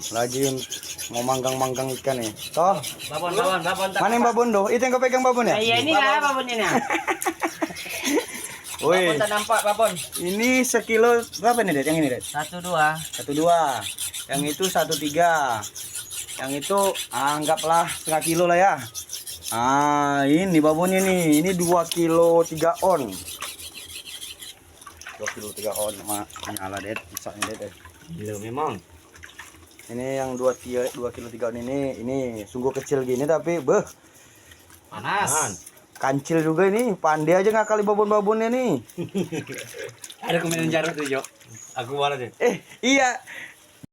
lagi mau manggang-manggang ikan nih. Toh, babon. mana yang babon doh? Itu yang kau pegang babon ya? Iya ini lah babonnya nih. Woi, Babon tak nampak babon. ini sekilo berapa nih, Det? Yang ini, Det? 1-2. 1,2. Yang itu 1,3. Yang itu anggaplah setengah kilo lah ya. Ini babonnya nih. Ini 2 kilo 3 on. 2 kilo 3 on. Nyala, Det. Misalnya, Det. Gila memang. Ini yang 2 kilo 3 on ini sungguh kecil gini tapi Panas. kancil juga ini. Pandai aja ngakali babon-babonnya nih. Ada komentar jarut tuh, Jo. Aku bawa deh. Iya,